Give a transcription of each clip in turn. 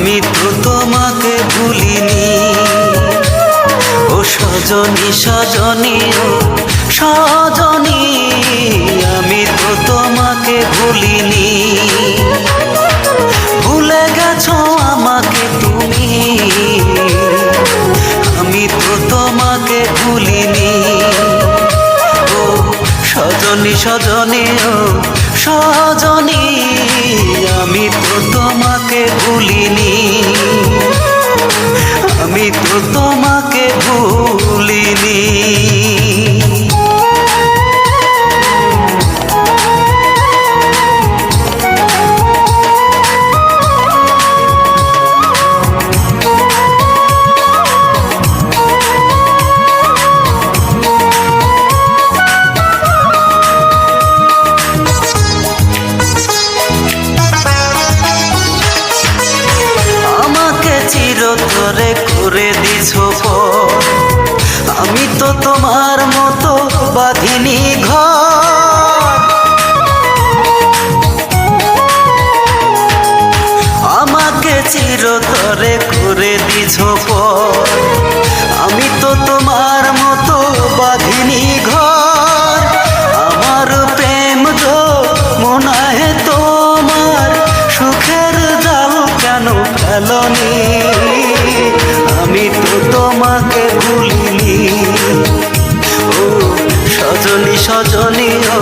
আমি তো তোমাকে ভুলিনি। ও সজনী সজনী ও সজনী, আমি তো তোমাকে ভুলিনি। ভুলে গেছো আমাকে তুমি, আমি তো তোমাকে ভুলিনি। ও সজনী সজনী ও সজনী, আমি তো তোমাকে ভুলিনি। আমি তো তোমাকে ভুলিনি। চিরতরে করে দিছো পর, আমি তো তোমার মতো বাঁধিনি ঘর। আমাকে চিরতরে করে দিছো পর, আমি তো তোমার মতো বাঁধিনি ঘর। আমার প্রেম তো মনে হয় তোমার, সুখের জাল কেন ফেলনি? আমি তো তোমাকে ভুলিনি। ও সজনী সজনী ও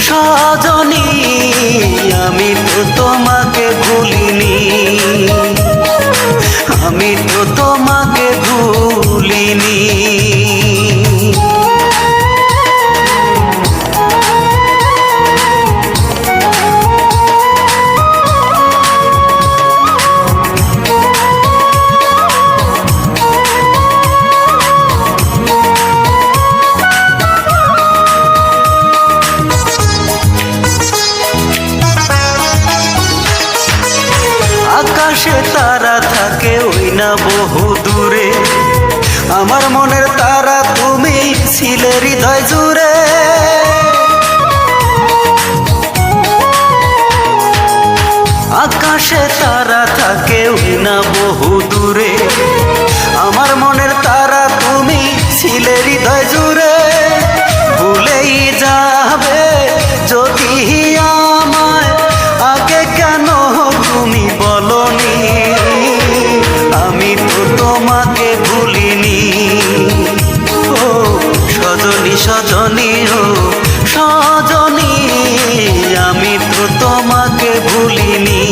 সজনী, আমি তো তোমাকে ভুলিনি। আমি তো তোমাকে ভুলিনি। আকাশে তারা থাকে ওই না বহু দূরে, আমার মনের তারা তুমি ছিলে হৃদয় জুড়ে। আকাশে তারা থাকে ওই না বহু দূরে, আমার মনের তারা তুমি ছিলে হৃদয় জুড়ে। ভুলেই যাবে যদি আমায়, আগে কেন তুমি বলনি? আমি তো তোমাকে ভুলিনি। ও সজনী সজনী ও সজনী, আমি তো তোমাকে ভুলিনি।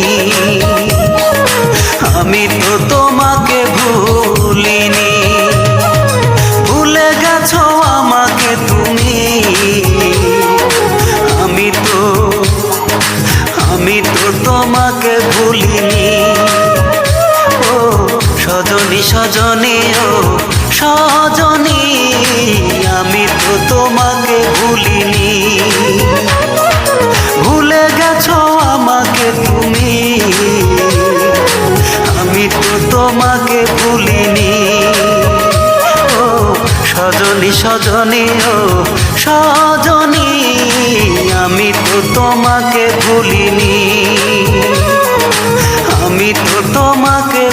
আমি তো তোমাকে ভুলিনি। ভুলে গেছো আমাকে তুমি, আমি তো তোমাকে ভুলিনি। ও সজনী সজনী ও সজনী, আমি তো তোমাকে ভুলিনি। ভুলে গেছো আমাকে তুমি, আমি তো তোমাকে ভুলিনি। ও সজনী সজনী ও সজনী, আমি তো তোমাকে ভুলিনি। আমি তো তোমাকে